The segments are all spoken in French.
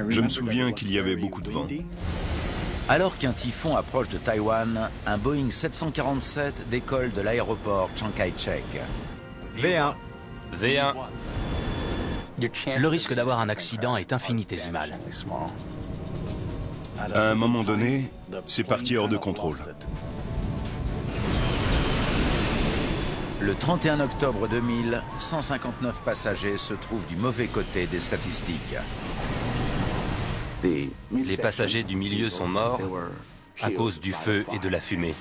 Je me souviens qu'il y avait beaucoup de vent. Alors qu'un typhon approche de Taïwan, un Boeing 747 décolle de l'aéroport Chiang Kai-shek. V1. V1. Le risque d'avoir un accident est infinitésimal. À un moment donné, c'est parti hors de contrôle. Le 31 octobre 2000, 159 passagers se trouvent du mauvais côté des statistiques. Les passagers du milieu sont morts à cause du feu et de la fumée.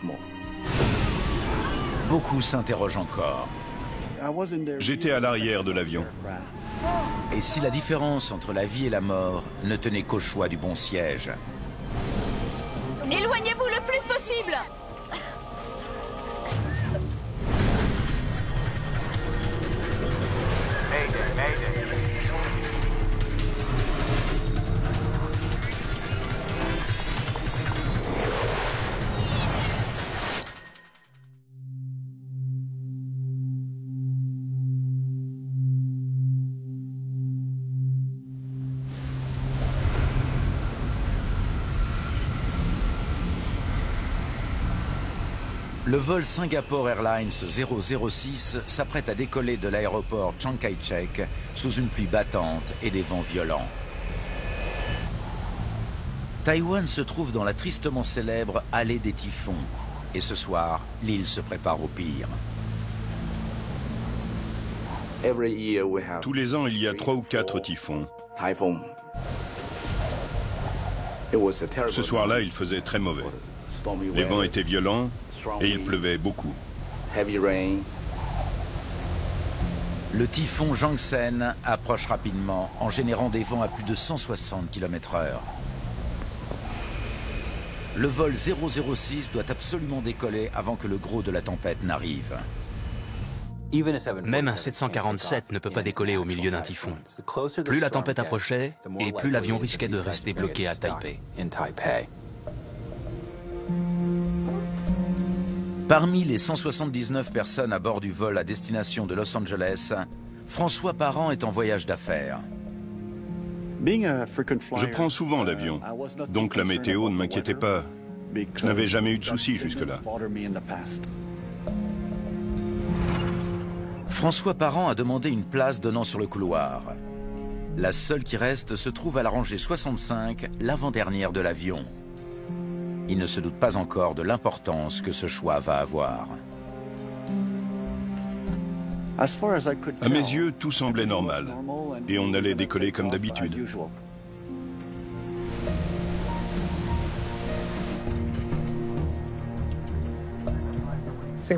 Beaucoup s'interrogent encore. J'étais à l'arrière de l'avion. Et si la différence entre la vie et la mort ne tenait qu'au choix du bon siège? Éloignez-vous le plus possible! Le vol Singapore Airlines 006 s'apprête à décoller de l'aéroport Chiang Kai-shek sous une pluie battante et des vents violents. Taïwan se trouve dans la tristement célèbre allée des typhons. Et ce soir, l'île se prépare au pire. Tous les ans, il y a 3 ou 4 typhons. Ce soir-là, il faisait très mauvais. Les vents étaient violents et il pleuvait beaucoup. Le typhon Jangsen approche rapidement en générant des vents à plus de 160 km/h. Le vol 006 doit absolument décoller avant que le gros de la tempête n'arrive. Même un 747 ne peut pas décoller au milieu d'un typhon. Plus la tempête approchait, et plus l'avion risquait de rester bloqué à Taipei. Parmi les 179 personnes à bord du vol à destination de Los Angeles, François Parent est en voyage d'affaires. Je prends souvent l'avion, donc la météo ne m'inquiétait pas. Je n'avais jamais eu de soucis jusque-là. François Parent a demandé une place donnant sur le couloir. La seule qui reste se trouve à la rangée 65, l'avant-dernière de l'avion. Il ne se doute pas encore de l'importance que ce choix va avoir. À mes yeux, tout semblait normal, et on allait décoller comme d'habitude.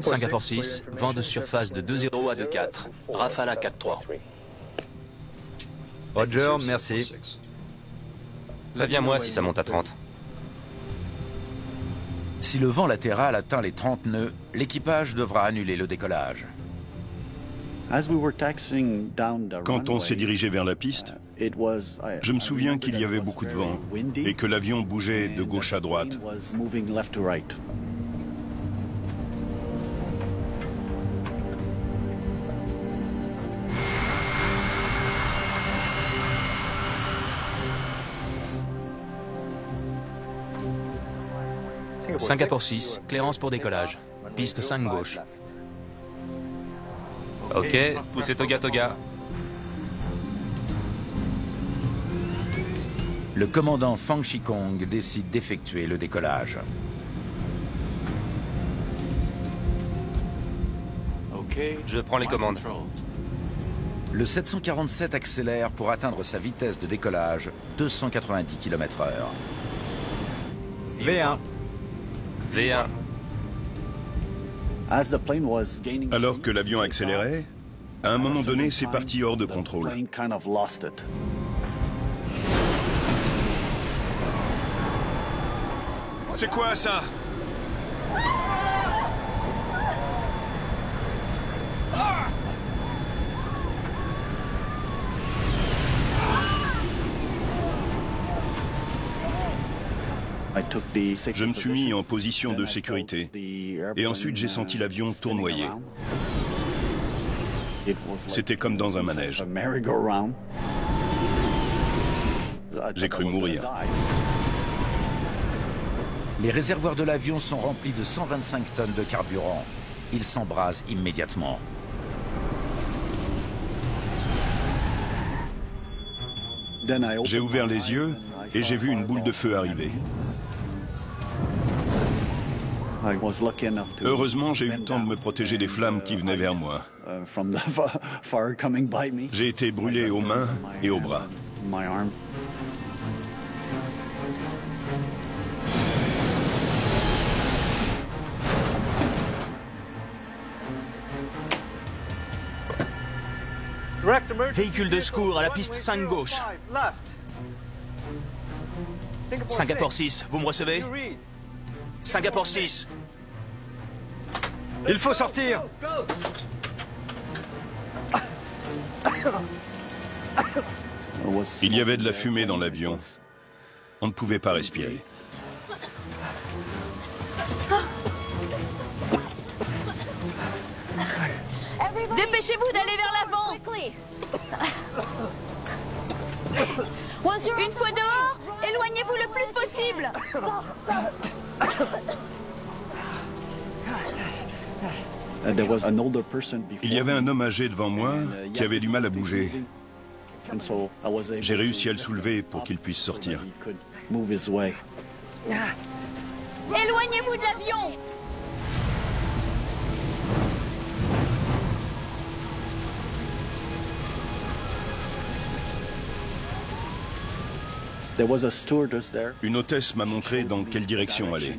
Singapour 6, vent de surface de 2,0 à 2,4. Rafale à 4,3. Roger, merci. Préviens-moi si ça monte à 30. Si le vent latéral atteint les 30 nœuds, l'équipage devra annuler le décollage. Quand on s'est dirigé vers la piste, je me souviens qu'il y avait beaucoup de vent et que l'avion bougeait de gauche à droite. Singapour 6, clearance pour décollage. Piste 5 gauche. Ok, poussez Toga Toga. Le commandant Fang Shikong décide d'effectuer le décollage. Je prends les commandes. Le 747 accélère pour atteindre sa vitesse de décollage, 290 km/h. V1. V1. Alors que l'avion accélérait, à un moment donné, c'est parti hors de contrôle. C'est quoi ça? Je me suis mis en position de sécurité et ensuite j'ai senti l'avion tournoyer. C'était comme dans un manège. J'ai cru mourir. Les réservoirs de l'avion sont remplis de 125 tonnes de carburant. Il s'embrase immédiatement. J'ai ouvert les yeux et j'ai vu une boule de feu arriver. Heureusement, j'ai eu le temps de me protéger des flammes qui venaient vers moi. J'ai été brûlé aux mains et aux bras. Véhicule de secours à la piste 5 gauche. Singapour 6, vous me recevez? Singapour 6. Il faut sortir. Il y avait de la fumée dans l'avion. On ne pouvait pas respirer. Dépêchez-vous d'aller vers l'avant. Une fois dehors, éloignez-vous le plus possible. Il y avait un homme âgé devant moi qui avait du mal à bouger. J'ai réussi à le soulever pour qu'il puisse sortir. Éloignez-vous de l'avion. Une hôtesse m'a montré dans quelle direction aller.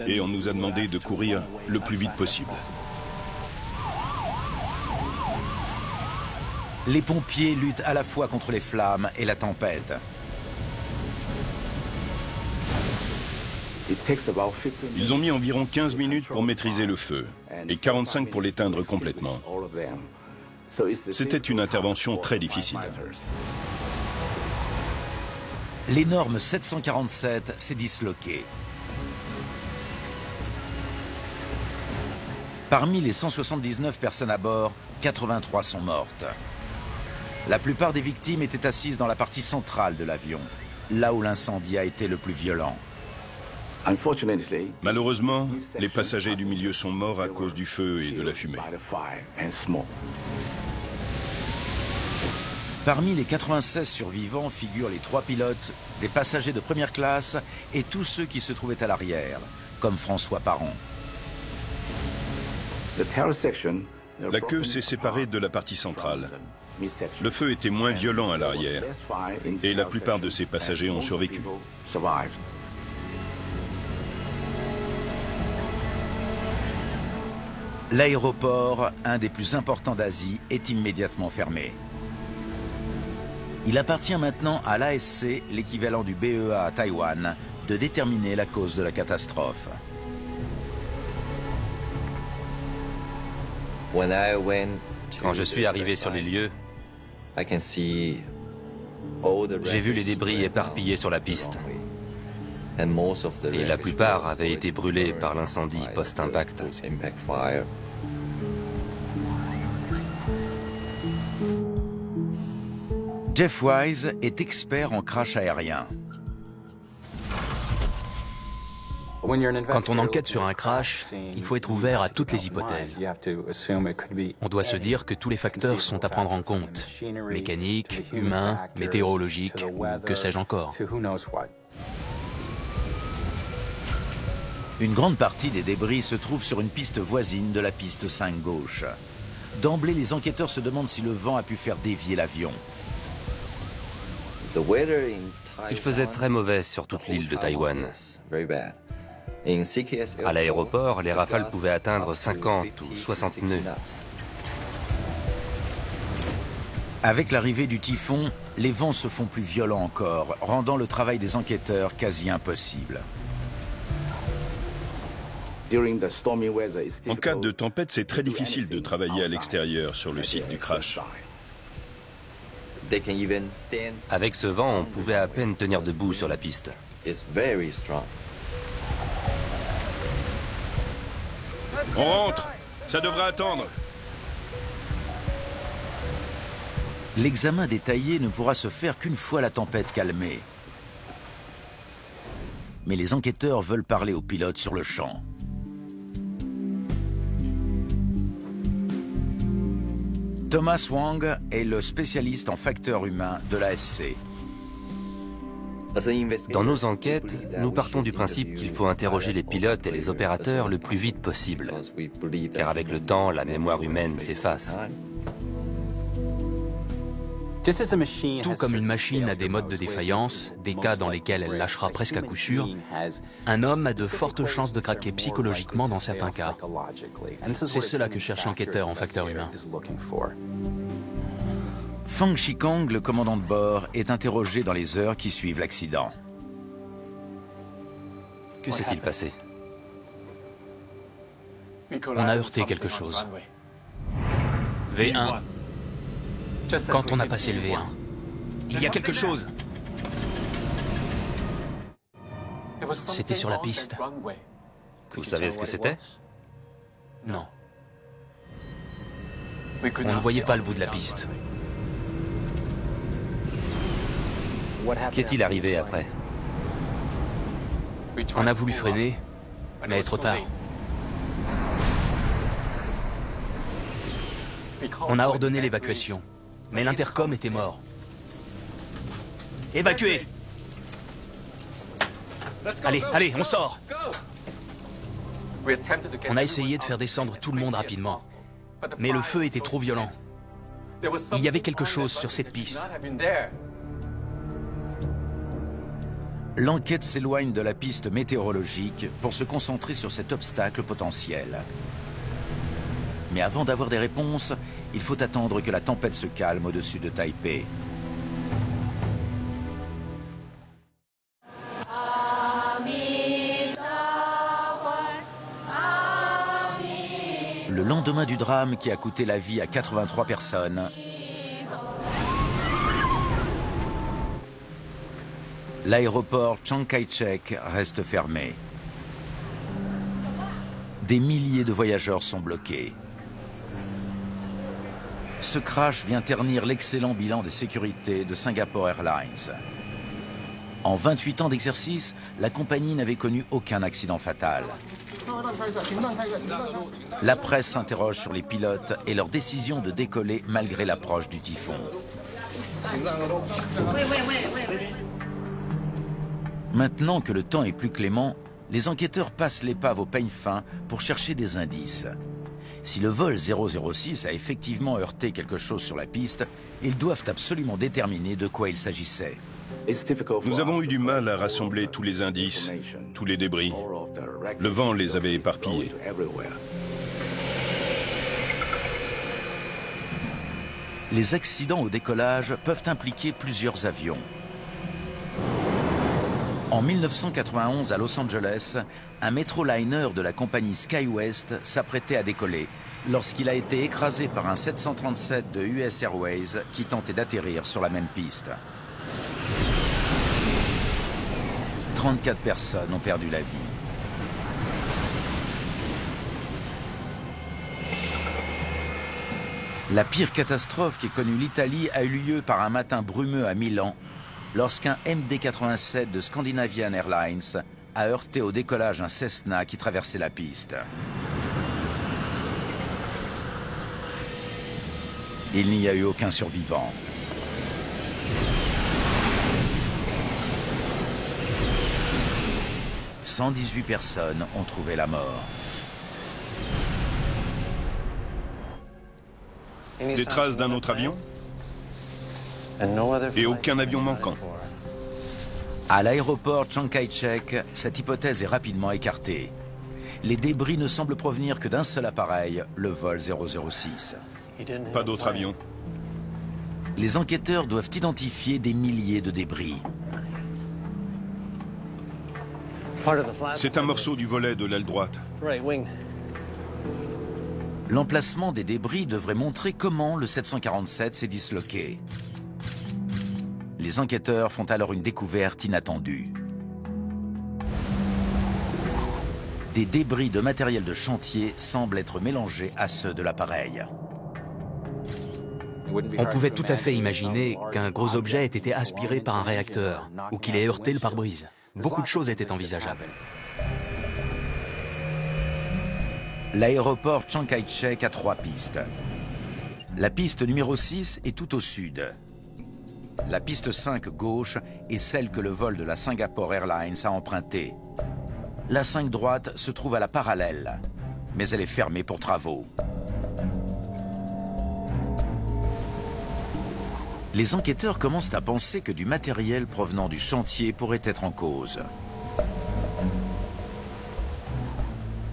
Et on nous a demandé de courir le plus vite possible. Les pompiers luttent à la fois contre les flammes et la tempête. Ils ont mis environ 15 minutes pour maîtriser le feu et 45 pour l'éteindre complètement. C'était une intervention très difficile. L'énorme 747 s'est disloqué. Parmi les 179 personnes à bord, 83 sont mortes. La plupart des victimes étaient assises dans la partie centrale de l'avion, là où l'incendie a été le plus violent. Malheureusement, les passagers du milieu sont morts à cause du feu et de la fumée. Parmi les 96 survivants figurent les 3 pilotes, des passagers de première classe et tous ceux qui se trouvaient à l'arrière, comme François Parent. La queue s'est séparée de la partie centrale. Le feu était moins violent à l'arrière et la plupart de ces passagers ont survécu. L'aéroport, un des plus importants d'Asie, est immédiatement fermé. Il appartient maintenant à l'ASC, l'équivalent du BEA à Taïwan, de déterminer la cause de la catastrophe. Quand je suis arrivé sur les lieux, j'ai vu les débris éparpillés sur la piste. Et la plupart avaient été brûlés par l'incendie post-impact. Jeff Wise est expert en crash aérien. Quand on enquête sur un crash, il faut être ouvert à toutes les hypothèses. On doit se dire que tous les facteurs sont à prendre en compte. Mécanique, humain, météorologique, ou que sais-je encore. Une grande partie des débris se trouve sur une piste voisine de la piste 5 gauche. D'emblée, les enquêteurs se demandent si le vent a pu faire dévier l'avion. Il faisait très mauvais sur toute l'île de Taïwan. À l'aéroport, les rafales pouvaient atteindre 50 ou 60 nœuds. Avec l'arrivée du typhon, les vents se font plus violents encore, rendant le travail des enquêteurs quasi impossible. En cas de tempête, c'est très difficile de travailler à l'extérieur sur le site du crash. Avec ce vent, on pouvait à peine tenir debout sur la piste. On rentre! Ça devrait attendre! L'examen détaillé ne pourra se faire qu'une fois la tempête calmée. Mais les enquêteurs veulent parler aux pilotes sur le champ. Thomas Wang est le spécialiste en facteurs humains de l'ASC. Dans nos enquêtes, nous partons du principe qu'il faut interroger les pilotes et les opérateurs le plus vite possible. Car avec le temps, la mémoire humaine s'efface. Tout comme une machine a des modes de défaillance, des cas dans lesquels elle lâchera presque à coup sûr, un homme a de fortes chances de craquer psychologiquement dans certains cas. C'est cela que cherche l'enquêteur en facteurs humains. Fang Shikong, le commandant de bord, est interrogé dans les heures qui suivent l'accident. Que s'est-il passé? On a heurté quelque chose. V1. Quand on a passé le V1, il y a quelque chose. C'était sur la piste. Vous savez ce que c'était? Non. On ne voyait pas le bout de la piste. Qu'est-il arrivé après? On a voulu freiner, mais trop tard. On a ordonné l'évacuation, mais l'intercom était mort. Évacuez! Allez, allez, on sort! On a essayé de faire descendre tout le monde rapidement, mais le feu était trop violent. Il y avait quelque chose sur cette piste. L'enquête s'éloigne de la piste météorologique pour se concentrer sur cet obstacle potentiel. Mais avant d'avoir des réponses, il faut attendre que la tempête se calme au-dessus de Taipei. Le lendemain du drame qui a coûté la vie à 83 personnes, l'aéroport Chiang Kai-shek reste fermé. Des milliers de voyageurs sont bloqués. Ce crash vient ternir l'excellent bilan de sécurité de Singapore Airlines. En 28 ans d'exercice, la compagnie n'avait connu aucun accident fatal. La presse s'interroge sur les pilotes et leur décision de décoller malgré l'approche du typhon. Maintenant que le temps est plus clément, les enquêteurs passent l'épave au peigne fin pour chercher des indices. Si le vol 006 a effectivement heurté quelque chose sur la piste, ils doivent absolument déterminer de quoi il s'agissait. Nous avons eu du mal à rassembler tous les indices, tous les débris. Le vent les avait éparpillés. Les accidents au décollage peuvent impliquer plusieurs avions. En 1991, à Los Angeles, un métroliner de la compagnie SkyWest s'apprêtait à décoller lorsqu'il a été écrasé par un 737 de US Airways qui tentait d'atterrir sur la même piste. 34 personnes ont perdu la vie. La pire catastrophe qu'ait connue l'Italie a eu lieu par un matin brumeux à Milan, lorsqu'un MD-87 de Scandinavian Airlines a heurté au décollage un Cessna qui traversait la piste. Il n'y a eu aucun survivant. « 118 personnes ont trouvé la mort. Des traces d'un autre avion? Et aucun avion manquant. À l'aéroport Chiang Kai-shek, cette hypothèse est rapidement écartée. Les débris ne semblent provenir que d'un seul appareil, le vol 006. Pas d'autre avion. Les enquêteurs doivent identifier des milliers de débris. C'est un morceau du volet de l'aile droite. L'emplacement des débris devrait montrer comment le 747 s'est disloqué. Les enquêteurs font alors une découverte inattendue. Des débris de matériel de chantier semblent être mélangés à ceux de l'appareil. On pouvait tout à fait imaginer qu'un gros objet ait été aspiré par un réacteur ou qu'il ait heurté le pare-brise. Beaucoup de choses étaient envisageables. L'aéroport Chiang Kai-shek a 3 pistes. La piste numéro 6 est tout au sud. La piste 5 gauche est celle que le vol de la Singapore Airlines a empruntée. La 5 droite se trouve à la parallèle, mais elle est fermée pour travaux. Les enquêteurs commencent à penser que du matériel provenant du chantier pourrait être en cause.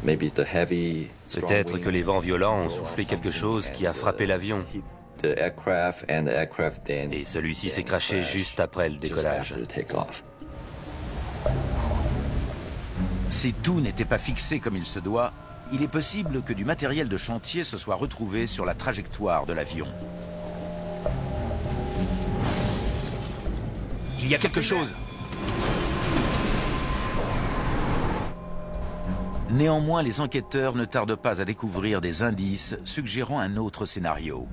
Peut-être que les vents violents ont soufflé quelque chose qui a frappé l'avion. Et celui-ci s'est crashé juste après le décollage. Si tout n'était pas fixé comme il se doit, il est possible que du matériel de chantier se soit retrouvé sur la trajectoire de l'avion. Il y a quelque chose! Néanmoins, les enquêteurs ne tardent pas à découvrir des indices suggérant un autre scénario.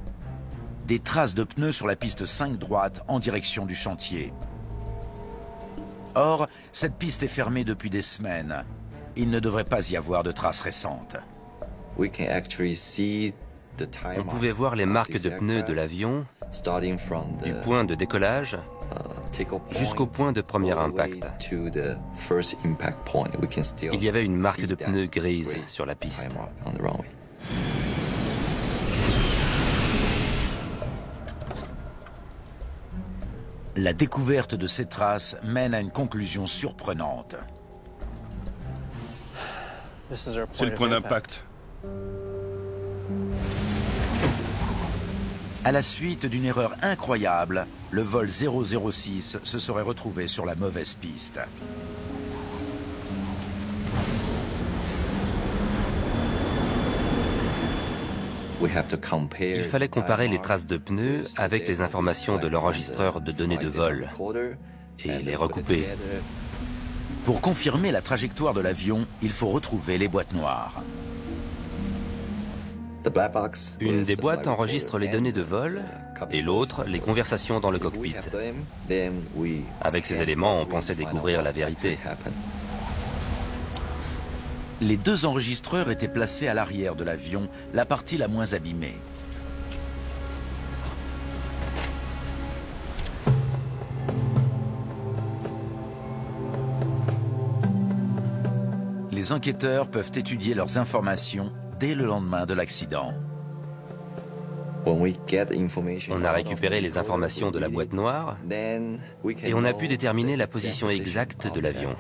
Des traces de pneus sur la piste 5 droite en direction du chantier. Or, cette piste est fermée depuis des semaines. Il ne devrait pas y avoir de traces récentes. On pouvait voir les marques de pneus de l'avion du point de décollage jusqu'au point de premier impact. Il y avait une marque de pneus grise sur la piste. La découverte de ces traces mène à une conclusion surprenante. C'est le point d'impact. À la suite d'une erreur incroyable, le vol 006 se serait retrouvé sur la mauvaise piste. Il fallait comparer les traces de pneus avec les informations de l'enregistreur de données de vol et les recouper. Pour confirmer la trajectoire de l'avion, il faut retrouver les boîtes noires. Une des boîtes enregistre les données de vol et l'autre les conversations dans le cockpit. Avec ces éléments, on pensait découvrir la vérité. Les 2 enregistreurs étaient placés à l'arrière de l'avion, la partie la moins abîmée. Les enquêteurs peuvent étudier leurs informations dès le lendemain de l'accident. On a récupéré les informations de la boîte noire et on a pu déterminer la position exacte de l'avion.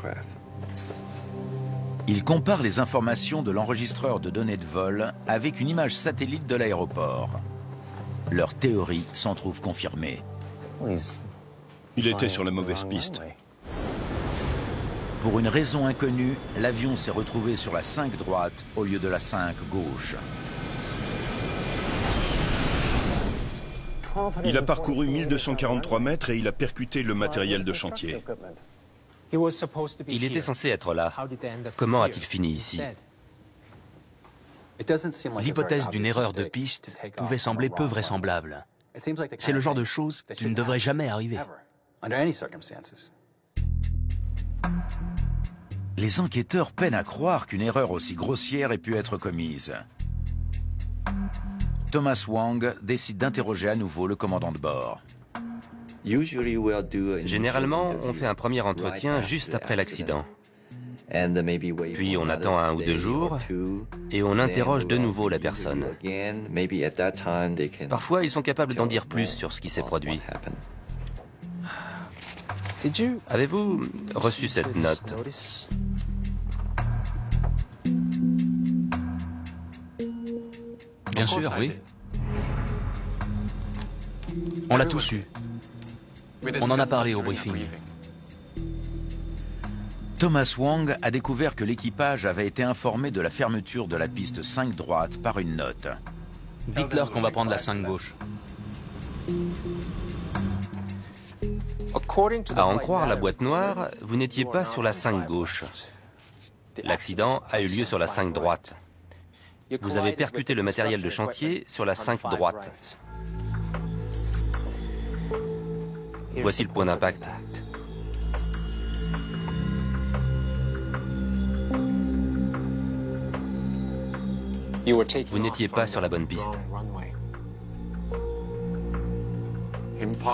Ils comparent les informations de l'enregistreur de données de vol avec une image satellite de l'aéroport. Leur théorie s'en trouve confirmée. Il était sur la mauvaise piste. Pour une raison inconnue, l'avion s'est retrouvé sur la 5 droite au lieu de la 5 gauche. Il a parcouru 1243 mètres et il a percuté le matériel de chantier. Il était censé être là. Comment a-t-il fini ici? L'hypothèse d'une erreur de piste pouvait sembler peu vraisemblable. C'est le genre de choses qui ne devrait jamais arriver. Les enquêteurs peinent à croire qu'une erreur aussi grossière ait pu être commise. Thomas Wang décide d'interroger à nouveau le commandant de bord. Généralement, on fait un premier entretien juste après l'accident. Puis on attend 1 ou 2 jours et on interroge de nouveau la personne. Parfois, ils sont capables d'en dire plus sur ce qui s'est produit. Avez-vous reçu cette note? Bien sûr, oui. On l'a tous eu. On en a parlé au briefing. Thomas Wang a découvert que l'équipage avait été informé de la fermeture de la piste 5 droite par une note. Dites-leur qu'on va prendre la 5 gauche. À en croire la boîte noire, vous n'étiez pas sur la 5 gauche. L'accident a eu lieu sur la 5 droite. Vous avez percuté le matériel de chantier sur la 5 droite. Voici le point d'impact. Vous n'étiez pas sur la bonne piste.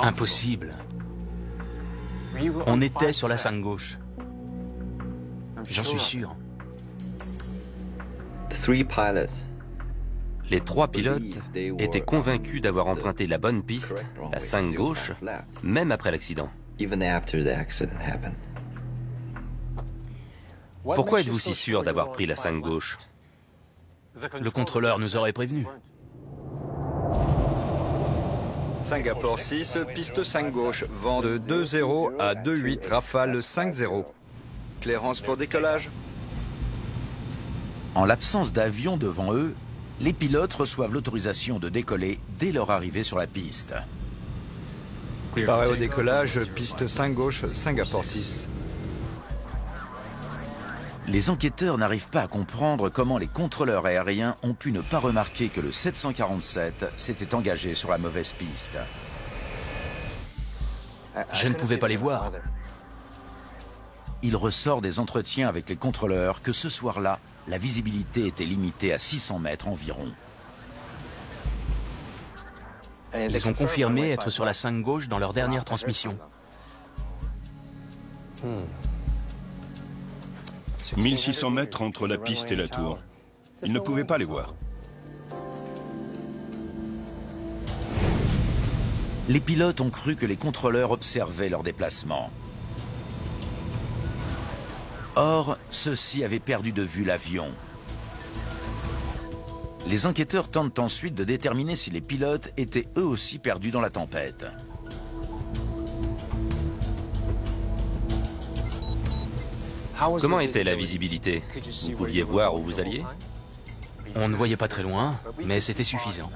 Impossible. On était sur la 5 gauche. J'en suis sûr. Les 3 pilotes étaient convaincus d'avoir emprunté la bonne piste, la 5 gauche, même après l'accident. Pourquoi êtes-vous si sûr d'avoir pris la 5 gauche? Le contrôleur nous aurait prévenus. Singapour 6, piste 5 gauche, vent de 2-0 à 2-8, rafale 5-0. Cléarance pour décollage. En l'absence d'avion devant eux, les pilotes reçoivent l'autorisation de décoller dès leur arrivée sur la piste. Préparé au décollage, piste 5 gauche, Singapour 6. Les enquêteurs n'arrivent pas à comprendre comment les contrôleurs aériens ont pu ne pas remarquer que le 747 s'était engagé sur la mauvaise piste. Je ne pouvais pas les voir. Il ressort des entretiens avec les contrôleurs que ce soir-là, la visibilité était limitée à 600 mètres environ. Ils ont confirmé être sur la 5 gauche dans leur dernière transmission. 1600 mètres entre la piste et la tour. Ils ne pouvaient pas les voir. Les pilotes ont cru que les contrôleurs observaient leur déplacement. Or, ceux-ci avaient perdu de vue l'avion. Les enquêteurs tentent ensuite de déterminer si les pilotes étaient eux aussi perdus dans la tempête. Comment était la visibilité? Vous pouviez voir où vous alliez? On ne voyait pas très loin, mais c'était suffisant.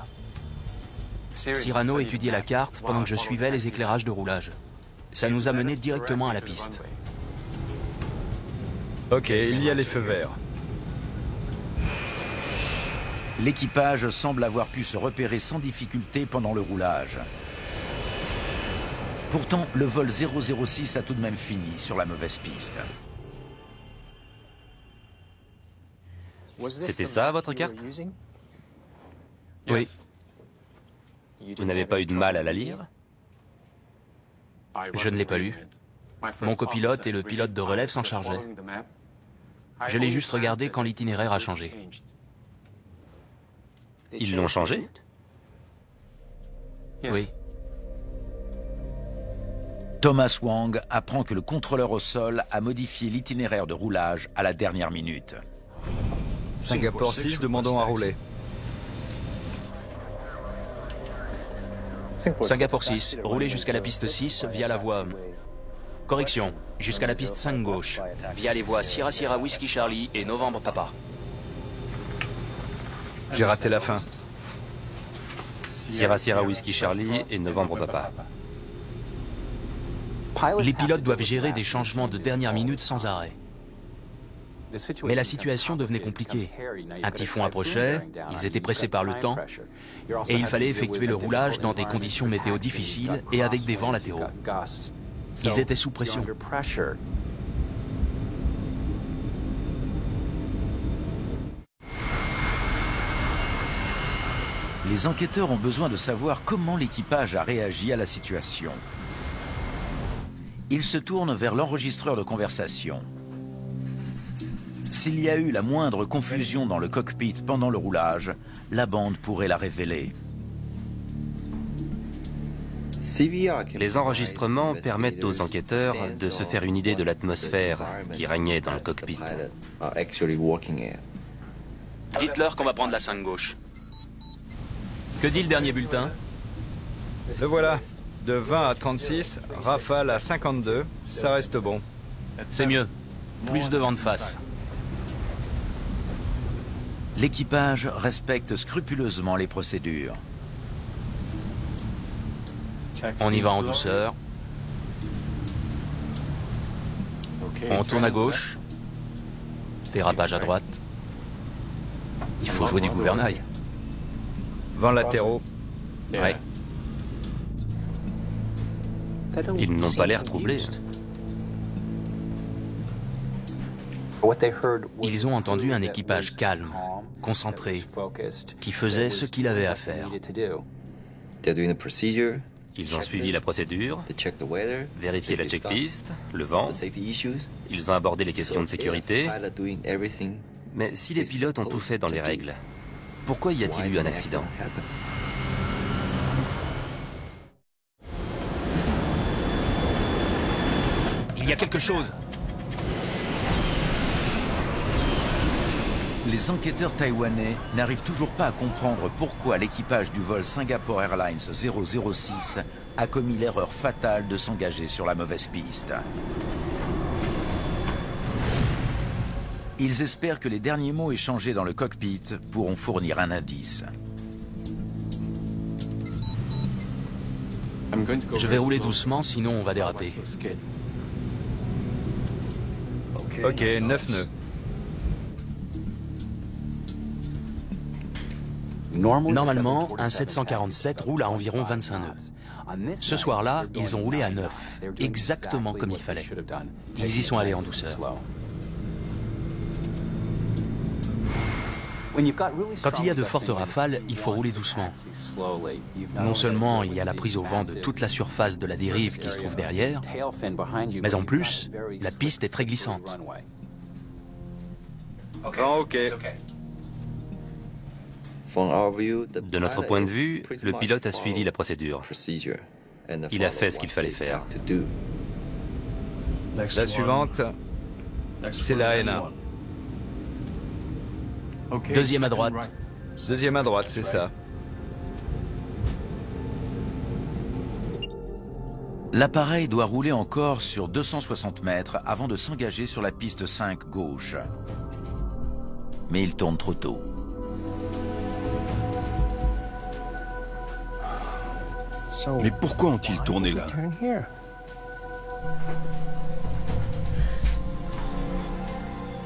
Cyrano étudiait la carte pendant que je suivais les éclairages de roulage. Ça nous a menés directement à la piste. Ok, il y a les feux verts. L'équipage semble avoir pu se repérer sans difficulté pendant le roulage. Pourtant, le vol 006 a tout de même fini sur la mauvaise piste. C'était ça, votre carte? Oui. Vous n'avez pas eu de mal à la lire? Je ne l'ai pas lu. Mon copilote et le pilote de relève s'en chargeaient. Je l'ai juste regardé quand l'itinéraire a changé. Ils l'ont changé? Oui. Thomas Wang apprend que le contrôleur au sol a modifié l'itinéraire de roulage à la dernière minute. Singapour 6, demandons à rouler. Singapour 6, roulez jusqu'à la piste 6 via la voie... Correction, jusqu'à la piste 5 gauche, via les voies Sierra Sierra Whiskey Charlie et Novembre Papa. J'ai raté la fin. Sierra Sierra Whiskey Charlie et Novembre Papa. Les pilotes doivent gérer des changements de dernière minute sans arrêt. Mais la situation devenait compliquée. Un typhon approchait, ils étaient pressés par le temps, et il fallait effectuer le roulage dans des conditions météo difficiles et avec des vents latéraux. Ils étaient sous pression. Les enquêteurs ont besoin de savoir comment l'équipage a réagi à la situation. Ils se tournent vers l'enregistreur de conversation. S'il y a eu la moindre confusion dans le cockpit pendant le roulage, la bande pourrait la révéler. Les enregistrements permettent aux enquêteurs de se faire une idée de l'atmosphère qui régnait dans le cockpit. Dites-leur qu'on va prendre la 5 gauche. Que dit le dernier bulletin? Le voilà. De 20 à 36, rafale à 52, ça reste bon. C'est mieux. Plus de vent de face. L'équipage respecte scrupuleusement les procédures. On y va en douceur. On tourne à gauche. Dérapage à droite. Il faut jouer du gouvernail. Vents latéraux. Ouais. Ils n'ont pas l'air troublés. Ils ont entendu un équipage calme, concentré, qui faisait ce qu'il avait à faire. Ils ont suivi la procédure, vérifié la checklist, le vent. Ils ont abordé les questions de sécurité. Mais si les pilotes ont tout fait dans les règles, pourquoi y a-t-il eu un accident? Il y a quelque chose! Les enquêteurs taïwanais n'arrivent toujours pas à comprendre pourquoi l'équipage du vol Singapore Airlines 006 a commis l'erreur fatale de s'engager sur la mauvaise piste. Ils espèrent que les derniers mots échangés dans le cockpit pourront fournir un indice. Je vais rouler doucement, sinon on va déraper. Ok, 9 nœuds. Normalement, un 747 roule à environ 25 nœuds. Ce soir-là, ils ont roulé à 9, exactement comme il fallait. Ils y sont allés en douceur. Quand il y a de fortes rafales, il faut rouler doucement. Non seulement il y a la prise au vent de toute la surface de la dérive qui se trouve derrière, mais en plus, la piste est très glissante. Ok. De notre point de vue, le pilote a suivi la procédure. Il a fait ce qu'il fallait faire. La suivante, c'est la N1. Deuxième à droite. Deuxième à droite, c'est ça. L'appareil doit rouler encore sur 260 mètres avant de s'engager sur la piste 5 gauche. Mais il tourne trop tôt. Mais pourquoi ont-ils tourné là?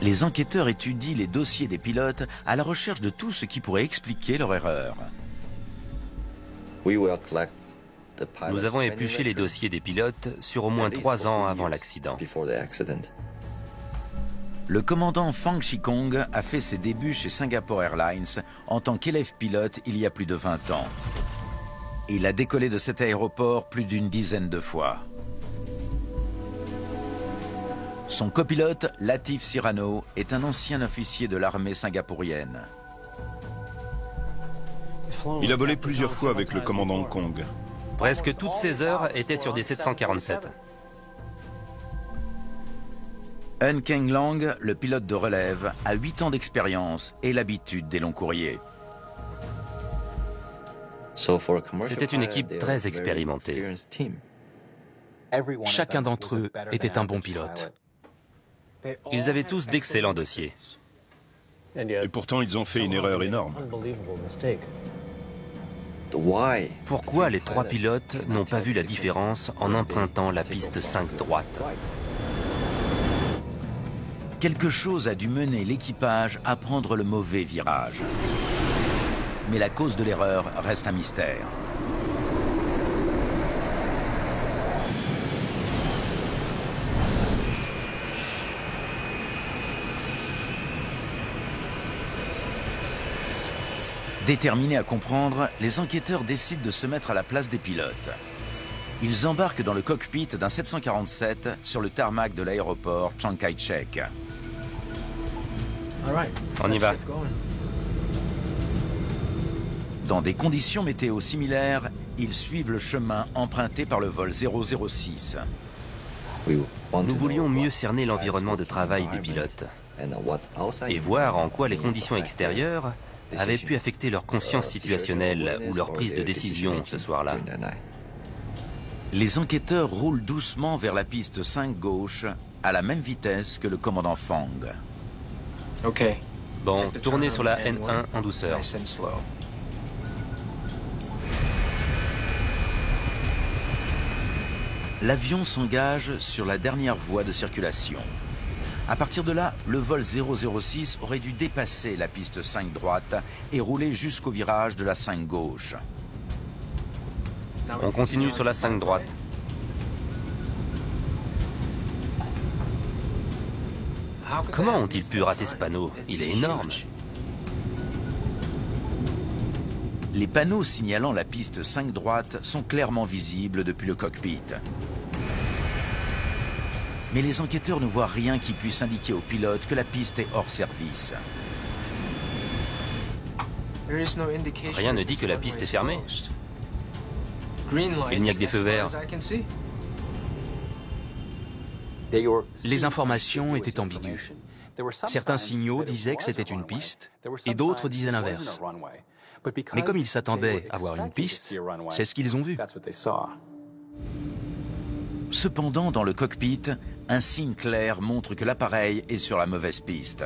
Les enquêteurs étudient les dossiers des pilotes à la recherche de tout ce qui pourrait expliquer leur erreur. Nous avons épluché les dossiers des pilotes sur au moins 3 ans avant l'accident. Le commandant Fang Shikong a fait ses débuts chez Singapore Airlines en tant qu'élève pilote il y a plus de 20 ans. Il a décollé de cet aéroport plus d'une dizaine de fois. Son copilote, Latif Sirano, est un ancien officier de l'armée singapourienne. Il a volé plusieurs fois avec le commandant Kong. Presque toutes ces heures étaient sur des 747. Eun Keng Lang, le pilote de relève, a 8 ans d'expérience et l'habitude des longs courriers. C'était une équipe très expérimentée. Chacun d'entre eux était un bon pilote. Ils avaient tous d'excellents dossiers. Et pourtant, ils ont fait une erreur énorme. Pourquoi les 3 pilotes n'ont pas vu la différence en empruntant la piste 5 droite? Quelque chose a dû mener l'équipage à prendre le mauvais virage. Mais la cause de l'erreur reste un mystère. Déterminés à comprendre, les enquêteurs décident de se mettre à la place des pilotes. Ils embarquent dans le cockpit d'un 747 sur le tarmac de l'aéroport Chiang Kai-shek. On y va. Dans des conditions météo similaires, ils suivent le chemin emprunté par le vol 006. Nous voulions mieux cerner l'environnement de travail des pilotes et voir en quoi les conditions extérieures avaient pu affecter leur conscience situationnelle ou leur prise de décision ce soir-là. Les enquêteurs roulent doucement vers la piste 5 gauche, à la même vitesse que le commandant Fang. Bon, tournez sur la N1 en douceur. L'avion s'engage sur la dernière voie de circulation. À partir de là, le vol 006 aurait dû dépasser la piste 5 droite et rouler jusqu'au virage de la 5 gauche. On continue sur la 5 droite. Comment ont-ils pu rater ce panneau? Il est énorme. Les panneaux signalant la piste 5 droite sont clairement visibles depuis le cockpit. Mais les enquêteurs ne voient rien qui puisse indiquer aux pilotes que la piste est hors service. Rien ne dit que la piste est fermée. Il n'y a que des feux verts. Les informations étaient ambiguës. Certains signaux disaient que c'était une piste et d'autres disaient l'inverse. Mais comme ils s'attendaient à voir une piste, c'est ce qu'ils ont vu. Cependant, dans le cockpit, un signe clair montre que l'appareil est sur la mauvaise piste.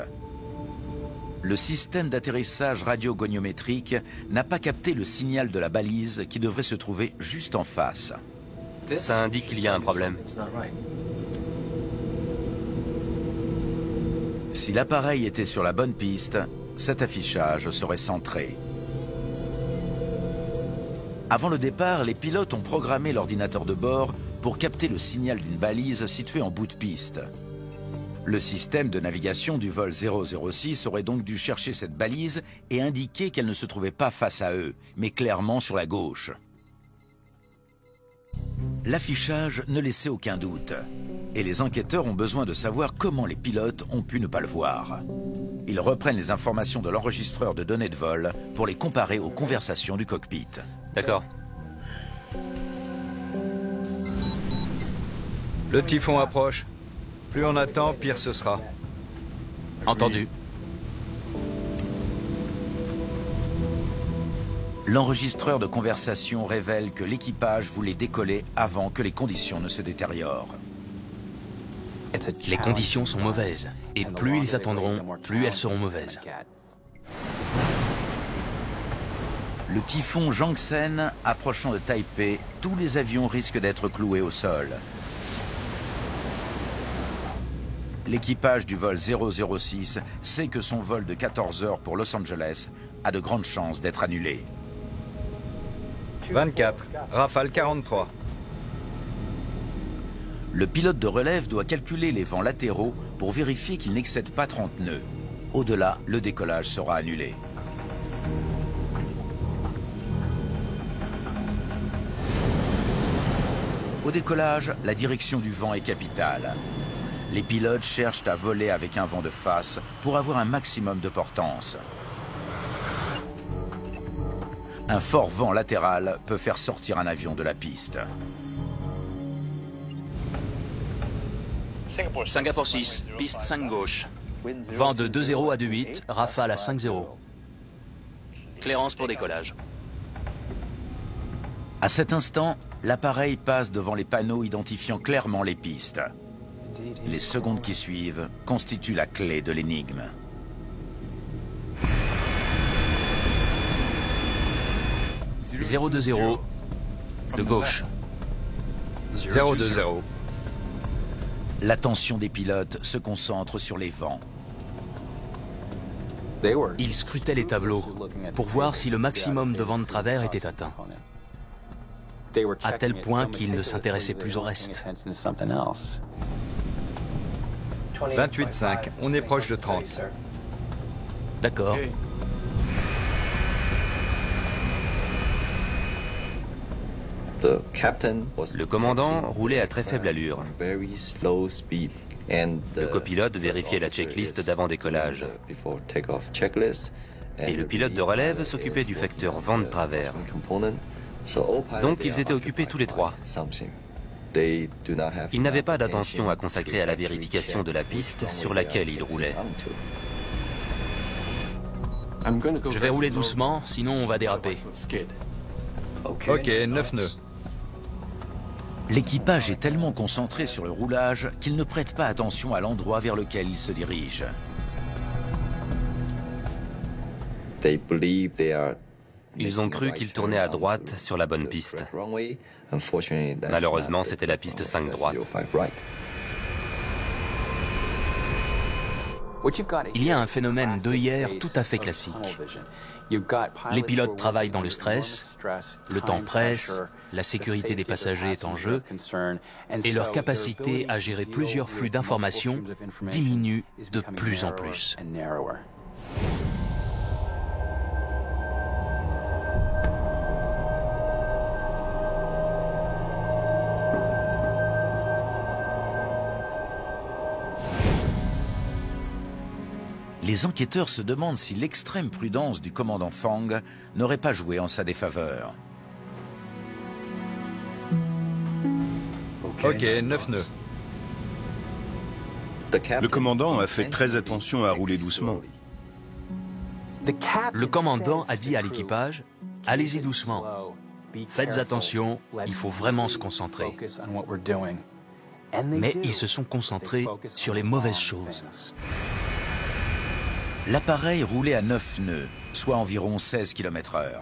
Le système d'atterrissage radiogoniométrique n'a pas capté le signal de la balise qui devrait se trouver juste en face. Ça indique qu'il y a un problème. Si l'appareil était sur la bonne piste, cet affichage serait centré. Avant le départ, les pilotes ont programmé l'ordinateur de bord pour capter le signal d'une balise située en bout de piste. Le système de navigation du vol 006 aurait donc dû chercher cette balise et indiquer qu'elle ne se trouvait pas face à eux, mais clairement sur la gauche. L'affichage ne laissait aucun doute, et les enquêteurs ont besoin de savoir comment les pilotes ont pu ne pas le voir. Ils reprennent les informations de l'enregistreur de données de vol pour les comparer aux conversations du cockpit. D'accord. Le typhon approche. Plus on attend, pire ce sera. Entendu. L'enregistreur de conversation révèle que l'équipage voulait décoller avant que les conditions ne se détériorent. Les conditions sont mauvaises, et plus ils attendront, plus elles seront mauvaises. Le typhon Jangsen approchant de Taipei, tous les avions risquent d'être cloués au sol. L'équipage du vol 006 sait que son vol de 14 heures pour Los Angeles a de grandes chances d'être annulé. 24, Rafale 43. Le pilote de relève doit calculer les vents latéraux pour vérifier qu'ils n'excèdent pas 30 nœuds. Au-delà, le décollage sera annulé. Au décollage, la direction du vent est capitale. Les pilotes cherchent à voler avec un vent de face pour avoir un maximum de portance. Un fort vent latéral peut faire sortir un avion de la piste. Singapour 6, piste 5 gauche. Vent de 2-0 à 2-8, rafale à 5-0. Clearance pour décollage. À cet instant, l'appareil passe devant les panneaux identifiant clairement les pistes. Les secondes qui suivent constituent la clé de l'énigme. « 0-2-0, de gauche. » 020. L'attention des pilotes se concentre sur les vents. Ils scrutaient les tableaux pour voir si le maximum de vent de travers était atteint, à tel point qu'ils ne s'intéressaient plus au reste. 28,5, on est proche de 30. D'accord. Le commandant roulait à très faible allure. Le copilote vérifiait la checklist d'avant décollage. Et le pilote de relève s'occupait du facteur vent de travers. Donc ils étaient occupés tous les trois. Ils n'avaient pas d'attention à consacrer à la vérification de la piste sur laquelle ils roulaient. Je vais rouler doucement, sinon on va déraper. Ok, 9 nœuds. L'équipage est tellement concentré sur le roulage qu'il ne prête pas attention à l'endroit vers lequel il se dirige. Ils ont cru qu'ils tournaient à droite sur la bonne piste. Malheureusement, c'était la piste 5 droite. Il y a un phénomène d'œillère tout à fait classique. Les pilotes travaillent dans le stress, le temps presse, la sécurité des passagers est en jeu, et leur capacité à gérer plusieurs flux d'informations diminue de plus en plus. Les enquêteurs se demandent si l'extrême prudence du commandant Fang n'aurait pas joué en sa défaveur. Ok, 9 nœuds. Le commandant a fait très attention à rouler doucement. Le commandant a dit à l'équipage, « Allez-y doucement, faites attention, il faut vraiment se concentrer. » Mais ils se sont concentrés sur les mauvaises choses. L'appareil roulait à 9 nœuds, soit environ 16 km/h.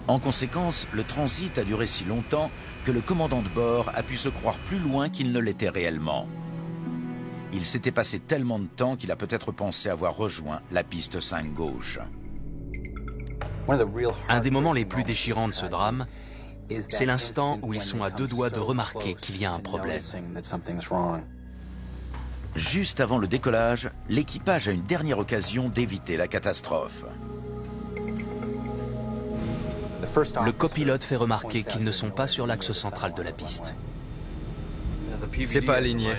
En conséquence, le transit a duré si longtemps que le commandant de bord a pu se croire plus loin qu'il ne l'était réellement. Il s'était passé tellement de temps qu'il a peut-être pensé avoir rejoint la piste 5 gauche. Un des moments les plus déchirants de ce drame, c'est l'instant où ils sont à deux doigts de remarquer qu'il y a un problème. Juste avant le décollage, l'équipage a une dernière occasion d'éviter la catastrophe. Le copilote fait remarquer qu'ils ne sont pas sur l'axe central de la piste. C'est pas aligné.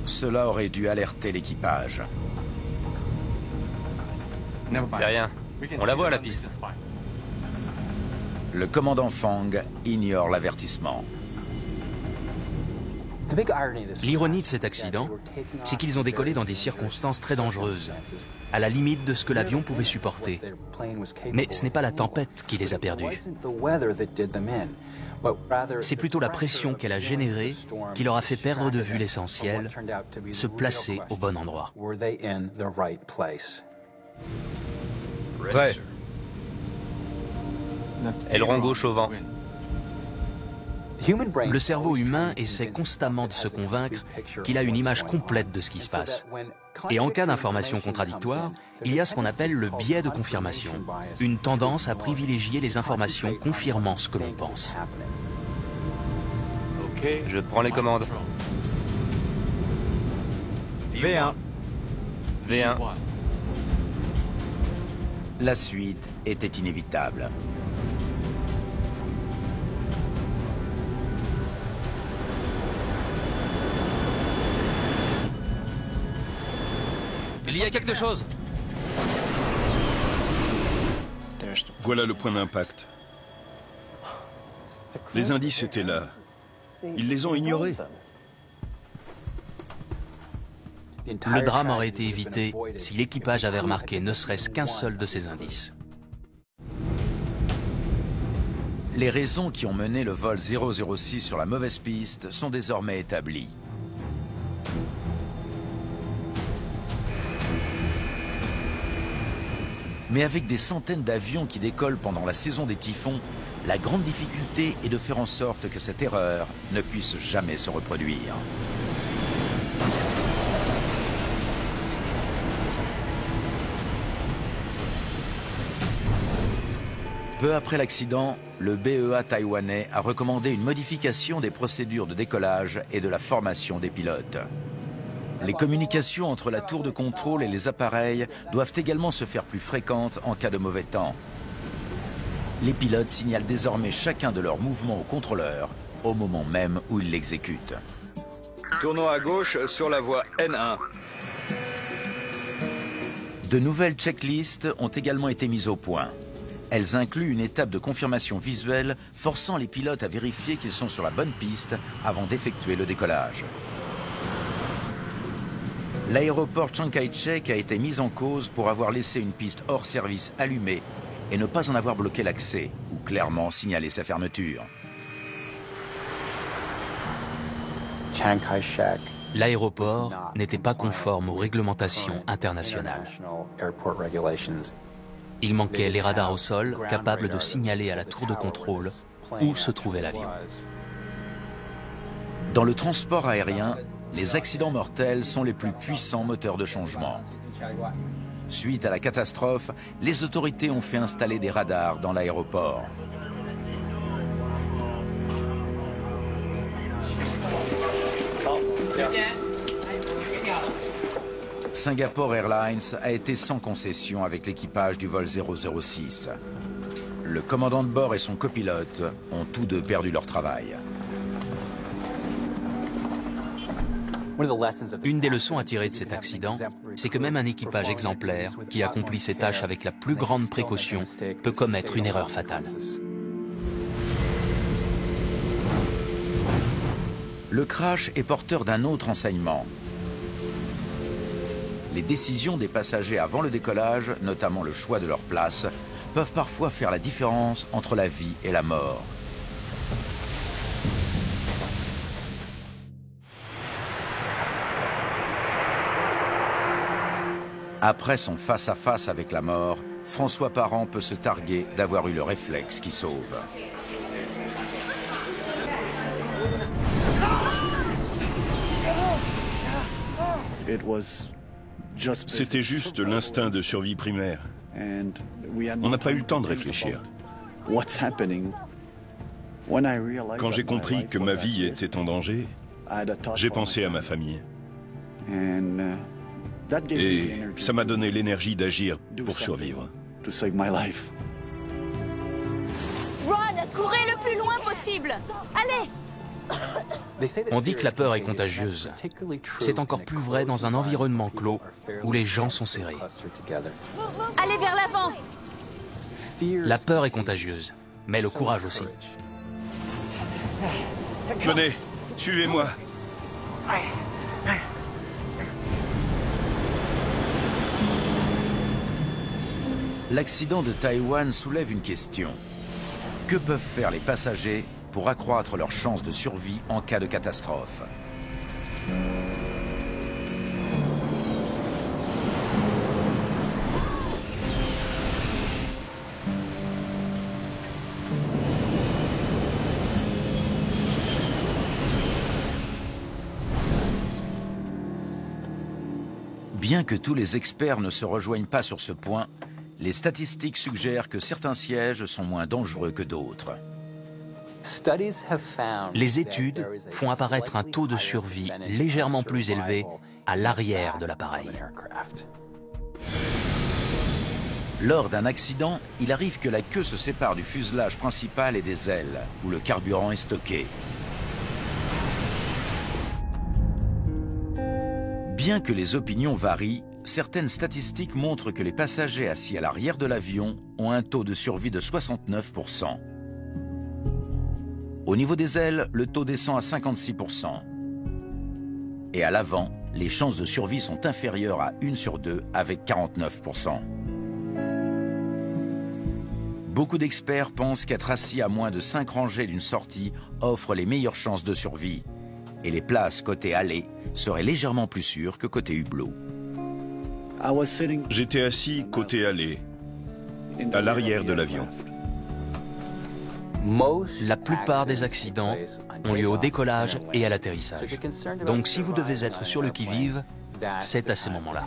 Cela aurait dû alerter l'équipage. C'est rien. On la voit, la piste. Le commandant Fang ignore l'avertissement. L'ironie de cet accident, c'est qu'ils ont décollé dans des circonstances très dangereuses, à la limite de ce que l'avion pouvait supporter. Mais ce n'est pas la tempête qui les a perdus. C'est plutôt la pression qu'elle a générée qui leur a fait perdre de vue l'essentiel, se placer au bon endroit. Prêt. Aileron gauche au vent. Le cerveau humain essaie constamment de se convaincre qu'il a une image complète de ce qui se passe. Et en cas d'information contradictoire, il y a ce qu'on appelle le biais de confirmation, une tendance à privilégier les informations confirmant ce que l'on pense. Je prends les commandes. V1. V1. La suite était inévitable. Il y a quelque chose. Voilà le point d'impact. Les indices étaient là. Ils les ont ignorés. Le drame aurait été évité si l'équipage avait remarqué ne serait-ce qu'un seul de ces indices. Les raisons qui ont mené le vol 006 sur la mauvaise piste sont désormais établies. Mais avec des centaines d'avions qui décollent pendant la saison des typhons, la grande difficulté est de faire en sorte que cette erreur ne puisse jamais se reproduire. Peu après l'accident, le BEA taïwanais a recommandé une modification des procédures de décollage et de la formation des pilotes. Les communications entre la tour de contrôle et les appareils doivent également se faire plus fréquentes en cas de mauvais temps. Les pilotes signalent désormais chacun de leurs mouvements au contrôleur au moment même où ils l'exécutent. Tournons à gauche sur la voie N1. De nouvelles checklists ont également été mises au point. Elles incluent une étape de confirmation visuelle forçant les pilotes à vérifier qu'ils sont sur la bonne piste avant d'effectuer le décollage. L'aéroport Chiang Kai-shek a été mis en cause pour avoir laissé une piste hors service allumée et ne pas en avoir bloqué l'accès ou clairement signalé sa fermeture. L'aéroport n'était pas conforme aux réglementations internationales. Il manquait les radars au sol capables de signaler à la tour de contrôle où se trouvait l'avion. Dans le transport aérien, les accidents mortels sont les plus puissants moteurs de changement. Suite à la catastrophe, les autorités ont fait installer des radars dans l'aéroport. Singapore Airlines a été sans concession avec l'équipage du vol 006. Le commandant de bord et son copilote ont tous deux perdu leur travail. Une des leçons à tirer de cet accident, c'est que même un équipage exemplaire qui accomplit ses tâches avec la plus grande précaution peut commettre une erreur fatale. Le crash est porteur d'un autre enseignement. Les décisions des passagers avant le décollage, notamment le choix de leur place, peuvent parfois faire la différence entre la vie et la mort. Après son face-à-face avec la mort, François Parent peut se targuer d'avoir eu le réflexe qui sauve. C'était juste l'instinct de survie primaire. On n'a pas eu le temps de réfléchir. Quand j'ai compris que ma vie était en danger, j'ai pensé à ma famille. Et ça m'a donné l'énergie d'agir pour survivre. Ron, courez le plus loin possible. Allez! On dit que la peur est contagieuse. C'est encore plus vrai dans un environnement clos où les gens sont serrés. Allez vers l'avant! La peur est contagieuse, mais le courage aussi. Venez, suivez-moi. L'accident de Taïwan soulève une question. Que peuvent faire les passagers pour accroître leurs chances de survie en cas de catastrophe? Bien que tous les experts ne se rejoignent pas sur ce point, les statistiques suggèrent que certains sièges sont moins dangereux que d'autres. Les études font apparaître un taux de survie légèrement plus élevé à l'arrière de l'appareil. Lors d'un accident, il arrive que la queue se sépare du fuselage principal et des ailes, où le carburant est stocké. Bien que les opinions varient, certaines statistiques montrent que les passagers assis à l'arrière de l'avion ont un taux de survie de 69%. Au niveau des ailes, le taux descend à 56%. Et à l'avant, les chances de survie sont inférieures à 1 sur 2 avec 49%. Beaucoup d'experts pensent qu'être assis à moins de 5 rangées d'une sortie offre les meilleures chances de survie. Et les places côté allée seraient légèrement plus sûres que côté hublot. J'étais assis côté allée, à l'arrière de l'avion. La plupart des accidents ont lieu au décollage et à l'atterrissage. Donc si vous devez être sur le qui-vive, c'est à ces moments-là.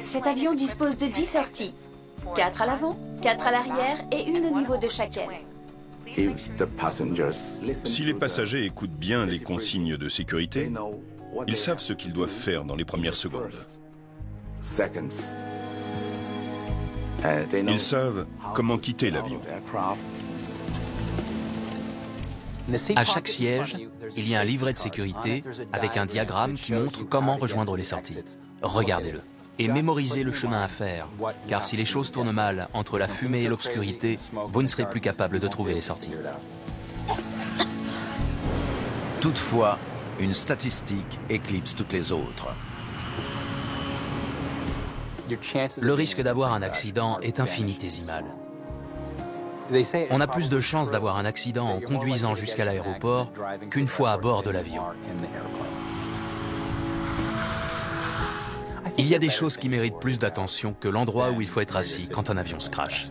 Cet avion dispose de 10 sorties. 4 à l'avant, 4 à l'arrière et une au niveau de chaque aile. Si les passagers écoutent bien les consignes de sécurité, ils savent ce qu'ils doivent faire dans les premières secondes. Ils savent comment quitter l'avion. À chaque siège, il y a un livret de sécurité avec un diagramme qui montre comment rejoindre les sorties. Regardez-le et mémorisez le chemin à faire, car si les choses tournent mal entre la fumée et l'obscurité, vous ne serez plus capable de trouver les sorties. Toutefois, une statistique éclipse toutes les autres. Le risque d'avoir un accident est infinitésimal. On a plus de chances d'avoir un accident en conduisant jusqu'à l'aéroport qu'une fois à bord de l'avion. Il y a des choses qui méritent plus d'attention que l'endroit où il faut être assis quand un avion se crache.